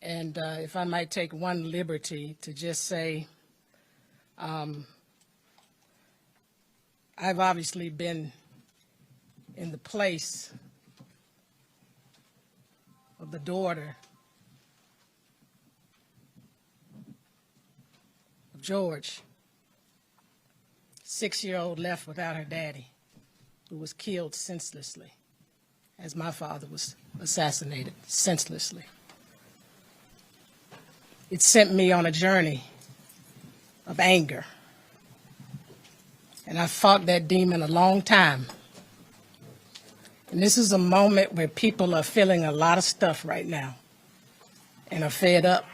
And if I might take one liberty to just say, I've obviously been in the place of the daughter of George, 6-year-old left without her daddy, who was killed senselessly, as my father was assassinated senselessly. It sent me on a journey of anger. And I fought that demon a long time. And this is a moment where people are feeling a lot of stuff right now and are fed up.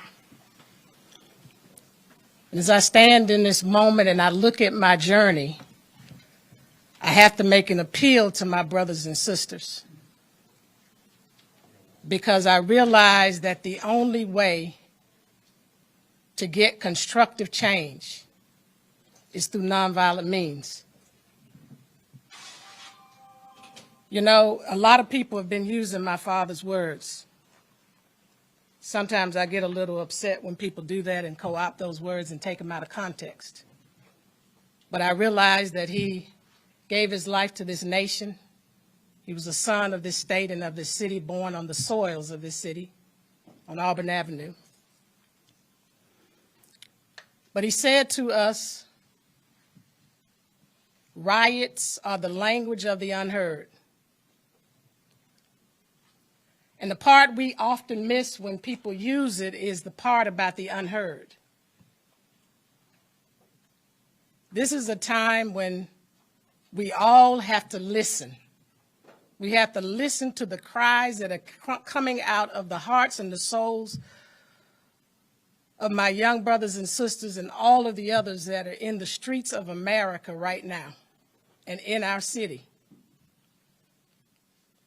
And as I stand in this moment and I look at my journey, I have to make an appeal to my brothers and sisters, because I realize that the only way to get constructive change is through nonviolent means. You know, a lot of people have been using my father's words. Sometimes I get a little upset when people do that and co-opt those words and take them out of context. But I realize that he gave his life to this nation. He was a son of this state and of this city, born on the soils of this city, on Auburn Avenue. But he said to us, riots are the language of the unheard. And the part we often miss when people use it is the part about the unheard. This is a time when we all have to listen. We have to listen to the cries that are coming out of the hearts and the souls of my young brothers and sisters and all of the others that are in the streets of America right now and in our city.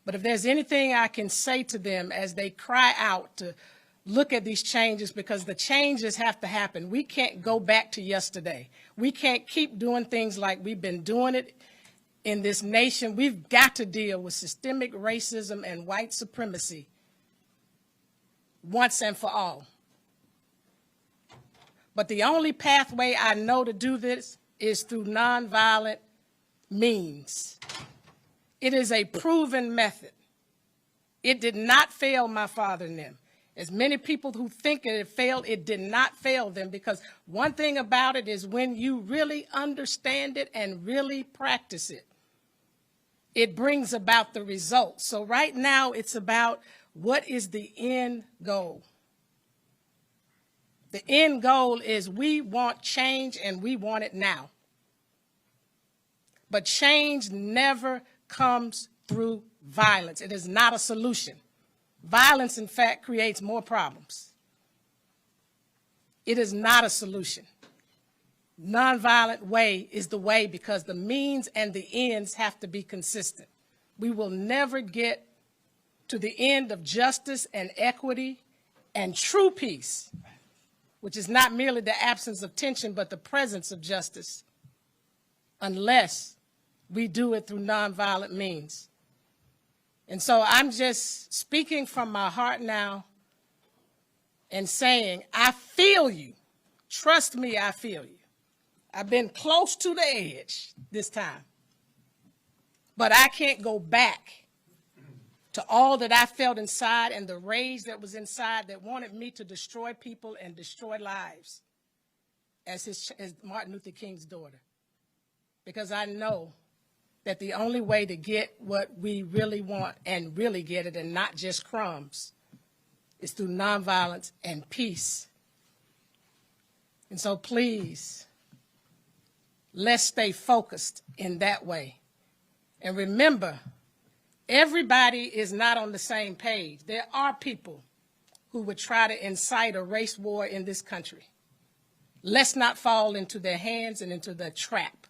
But if there's anything I can say to them as they cry out to look at these changes, because the changes have to happen. We can't go back to yesterday. We can't keep doing things like we've been doing it in this nation. We've got to deal with systemic racism and white supremacy once and for all. But the only pathway I know to do this is through nonviolent means. It is a proven method. It did not fail my father and them. As many people who think it failed, it did not fail them, because one thing about it is when you really understand it and really practice it, it brings about the results. So right now it's about what is the end goal. The end goal is we want change and we want it now. But change never comes through violence. It is not a solution. Violence, in fact, creates more problems. It is not a solution. Nonviolent way is the way, because the means and the ends have to be consistent. We will never get to the end of justice and equity and true peace, which is not merely the absence of tension, but the presence of justice, unless we do it through nonviolent means. And so I'm just speaking from my heart now and saying, I feel you. Trust me, I feel you. I've been close to the edge this time. But I can't go back to all that I felt inside and the rage that was inside that wanted me to destroy people and destroy lives as Martin Luther King's daughter. Because I know that the only way to get what we really want and really get it, and not just crumbs, is through nonviolence and peace. And so please, let's stay focused in that way. And remember, everybody is not on the same page. There are people who would try to incite a race war in this country. Let's not fall into their hands and into their trap.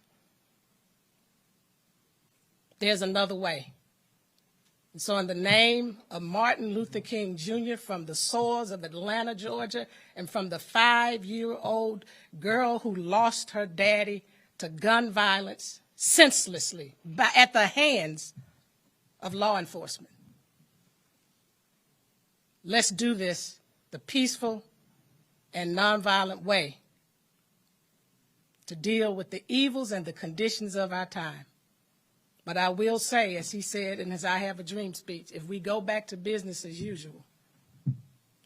There's another way. And so in the name of Martin Luther King Jr., from the soils of Atlanta, Georgia, and from the 5-year-old girl who lost her daddy to gun violence senselessly at the hands of law enforcement, let's do this the peaceful and nonviolent way to deal with the evils and the conditions of our time. But I will say, as he said in his I Have a Dream speech, if we go back to business as usual,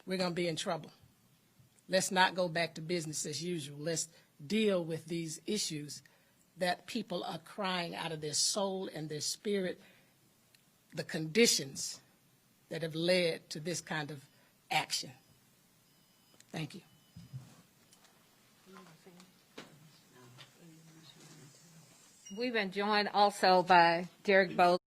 we're going to be in trouble. Let's not go back to business as usual. Let's deal with these issues that people are crying out of their soul and their spirit, the conditions that have led to this kind of action. Thank you. We've been joined also by Derek Bowles.